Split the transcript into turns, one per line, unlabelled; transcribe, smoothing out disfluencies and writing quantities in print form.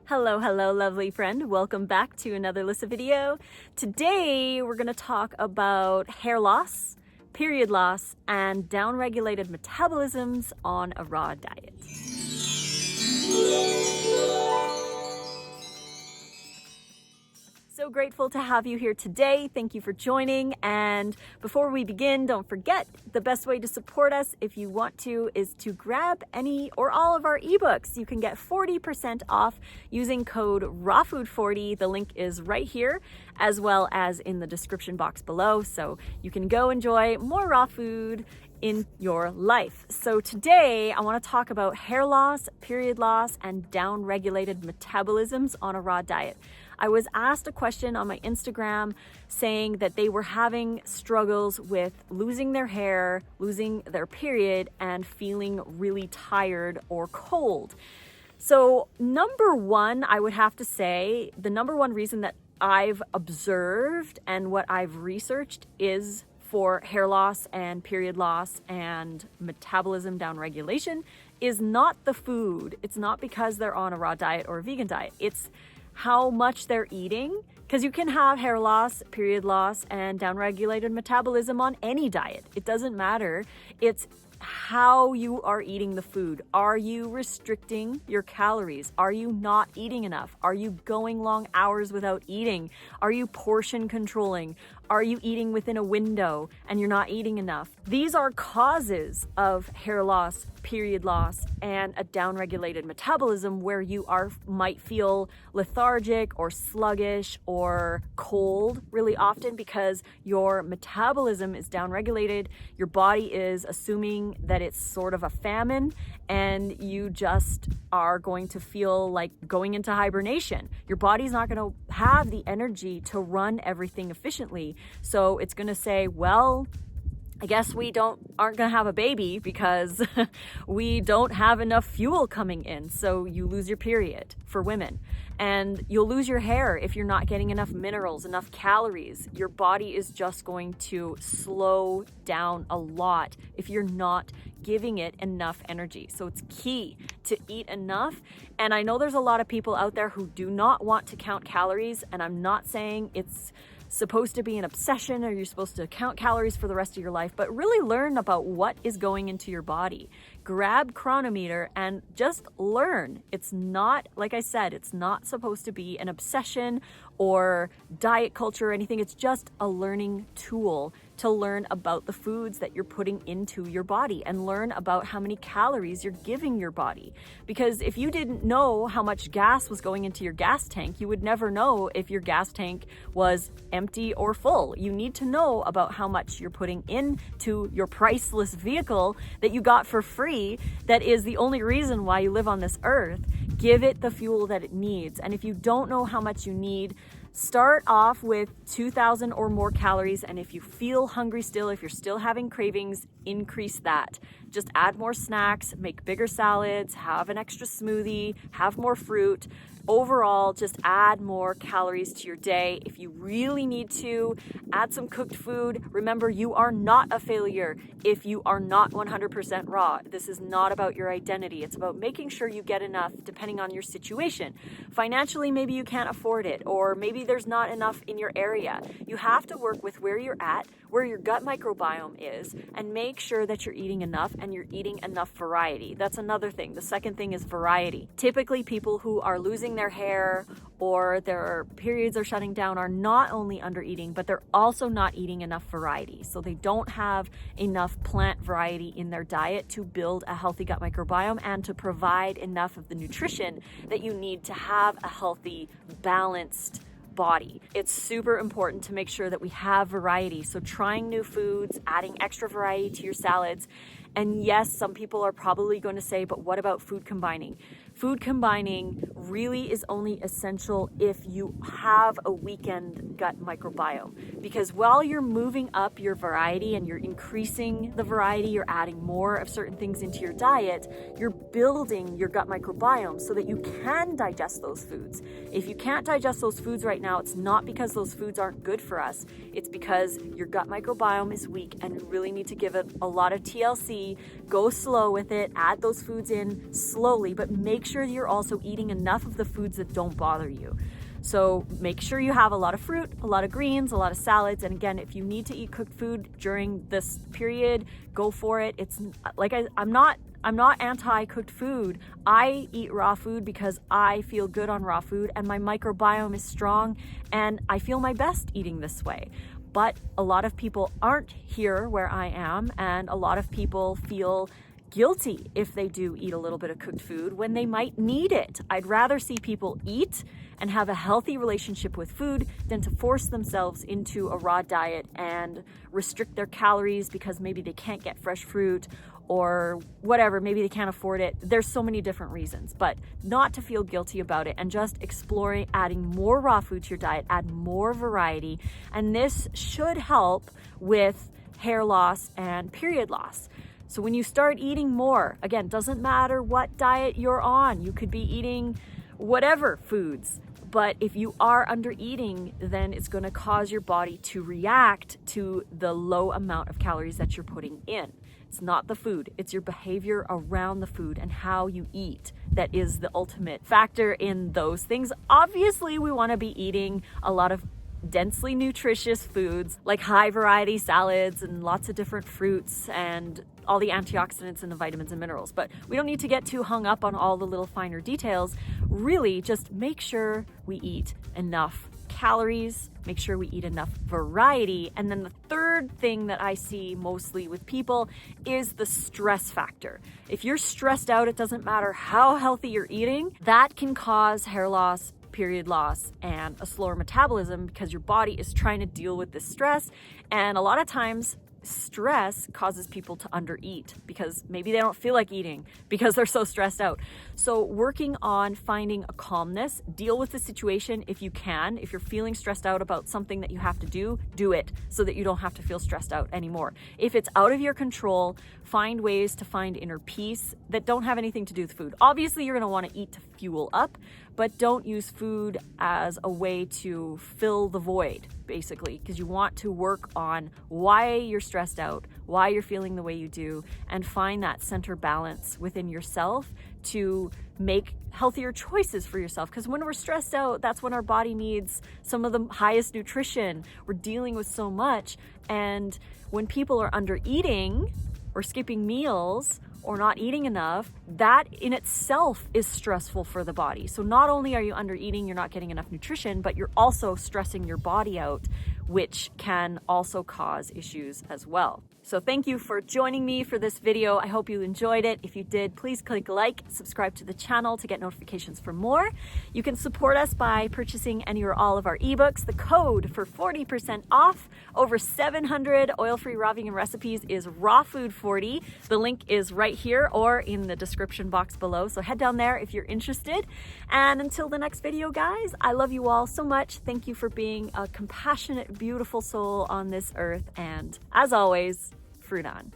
Hello, lovely friend. Welcome back to another Lissa video. Today, we're going to talk about hair loss, period loss, and downregulated metabolisms on a raw diet. So grateful to have you here today. Thank you for joining. And before we begin, don't forget the best way to support us, if you want to, is to grab any or all of our ebooks. You can get 40% off using code RAWFOOD40. The link is right here, as well as in the description box below. So you can go enjoy more raw food in your life. So today I want to talk about hair loss, period loss, and downregulated metabolisms on a raw diet. I was asked a question on my Instagram saying that they were having struggles with losing their hair, losing their period, and feeling really tired or cold. So number one, I would have to say the number one reason that I've observed and what I've researched is for hair loss and period loss and metabolism downregulation is not the food. It's not because they're on a raw diet or a vegan diet. It's how much they're eating, because you can have hair loss, period loss, and downregulated metabolism on any diet. It doesn't matter. It's how you are eating the food. Are you restricting your calories? Are you not eating enough? Are you going long hours without eating? Are you portion controlling? Are you eating within a window and you're not eating enough? These are causes of hair loss, period loss, and a downregulated metabolism where you might feel lethargic or sluggish or cold really often because your metabolism is downregulated. Your body is assuming that it's sort of a famine and you just are going to feel like going into hibernation. Your body's not going to have the energy to run everything efficiently. So it's going to say, well, I guess we aren't going to have a baby because we don't have enough fuel coming in. So you lose your period for women, and you'll lose your hair if you're not getting enough minerals, enough calories. Your body is just going to slow down a lot if you're not giving it enough energy. So it's key to eat enough. And I know there's a lot of people out there who do not want to count calories, and I'm not saying it's supposed to be an obsession or you're supposed to count calories for the rest of your life, but really learn about what is going into your body. Grab chronometer and just learn. It's not, like I said, it's not supposed to be an obsession or diet culture or anything. It's just a learning tool to learn about the foods that you're putting into your body and learn about how many calories you're giving your body. Because if you didn't know how much gas was going into your gas tank, you would never know if your gas tank was empty or full. You need to know about how much you're putting into your priceless vehicle that you got for free, that is the only reason why you live on this earth. Give it the fuel that it needs. And if you don't know how much you need, start off with 2,000 or more calories. And if you feel hungry still, if you're still having cravings, increase that. Just add more snacks, make bigger salads, have an extra smoothie, have more fruit. Overall, just add more calories to your day. If you really need to, add some cooked food. Remember, you are not a failure if you are not 100% raw. This is not about your identity. It's about making sure you get enough depending on your situation. Financially, maybe you can't afford it, or maybe there's not enough in your area. You have to work with where you're at, where your gut microbiome is, and make sure that you're eating enough and you're eating enough variety. That's another thing. The second thing is variety. Typically, people who are losing their hair or their periods are shutting down are not only under eating, but they're also not eating enough variety. So they don't have enough plant variety in their diet to build a healthy gut microbiome and to provide enough of the nutrition that you need to have a healthy, balanced body. It's super important to make sure that we have variety. So trying new foods, adding extra variety to your salads. And yes, some people are probably going to say, but what about food combining? Food combining really is only essential if you have a weakened gut microbiome. because while you're moving up your variety and you're increasing the variety, you're adding more of certain things into your diet, you're building your gut microbiome so that you can digest those foods. If you can't digest those foods right now, it's not because those foods aren't good for us. It's because your gut microbiome is weak and you really need to give it a lot of TLC. Go slow with it, add those foods in slowly, but make sure you're also eating enough of the foods that don't bother you. So make sure you have a lot of fruit, a lot of greens, a lot of salads. And again, if you need to eat cooked food during this period, go for it. It's like I'm not anti-cooked food. I eat raw food because I feel good on raw food and my microbiome is strong and I feel my best eating this way. But a lot of people aren't here where I am, and a lot of people feel guilty if they do eat a little bit of cooked food when they might need it. I'd rather see people eat and have a healthy relationship with food than to force themselves into a raw diet and restrict their calories because maybe they can't get fresh fruit or whatever, maybe they can't afford it. There's so many different reasons, but not to feel guilty about it and just exploring adding more raw food to your diet, add more variety. And this should help with hair loss and period loss. So when you start eating more, again, doesn't matter what diet you're on, you could be eating whatever foods, but if you are under eating, then it's going to cause your body to react to the low amount of calories that you're putting in. It's not the food, it's your behavior around the food and how you eat that is the ultimate factor in those things. Obviously, we want to be eating a lot of densely nutritious foods like high variety salads and lots of different fruits and all the antioxidants and the vitamins and minerals. But we don't need to get too hung up on all the little finer details. Really, just make sure we eat enough calories, make sure we eat enough variety. And then the third thing that I see mostly with people is the stress factor. If you're stressed out, it doesn't matter how healthy you're eating, that can cause hair loss, period loss, and a slower metabolism because your body is trying to deal with this stress. And a lot of times stress causes people to undereat because maybe they don't feel like eating because they're so stressed out. So working on finding a calmness, deal with the situation if you can. If you're feeling stressed out about something that you have to do it so that you don't have to feel stressed out anymore. If it's out of your control, find ways to find inner peace that don't have anything to do with food. Obviously, you're going to want to eat to fuel up, but don't use food as a way to fill the void, basically, because you want to work on why you're stressed out, why you're feeling the way you do, and find that center balance within yourself to make healthier choices for yourself. Because when we're stressed out, that's when our body needs some of the highest nutrition. We're dealing with so much. And when people are under eating or skipping meals or not eating enough, that in itself is stressful for the body. So not only are you under eating, you're not getting enough nutrition, but you're also stressing your body out, which can also cause issues as well. So thank you for joining me for this video. I hope you enjoyed it. If you did, please click like, subscribe to the channel to get notifications for more. You can support us by purchasing any or all of our ebooks. The code for 40% off over 700 oil-free raw vegan recipes is RAWFOOD40. The link is right here or in the description box below. So head down there if you're interested. And until the next video, guys, I love you all so much. Thank you for being a compassionate, beautiful soul on this earth. And as always, fruit on.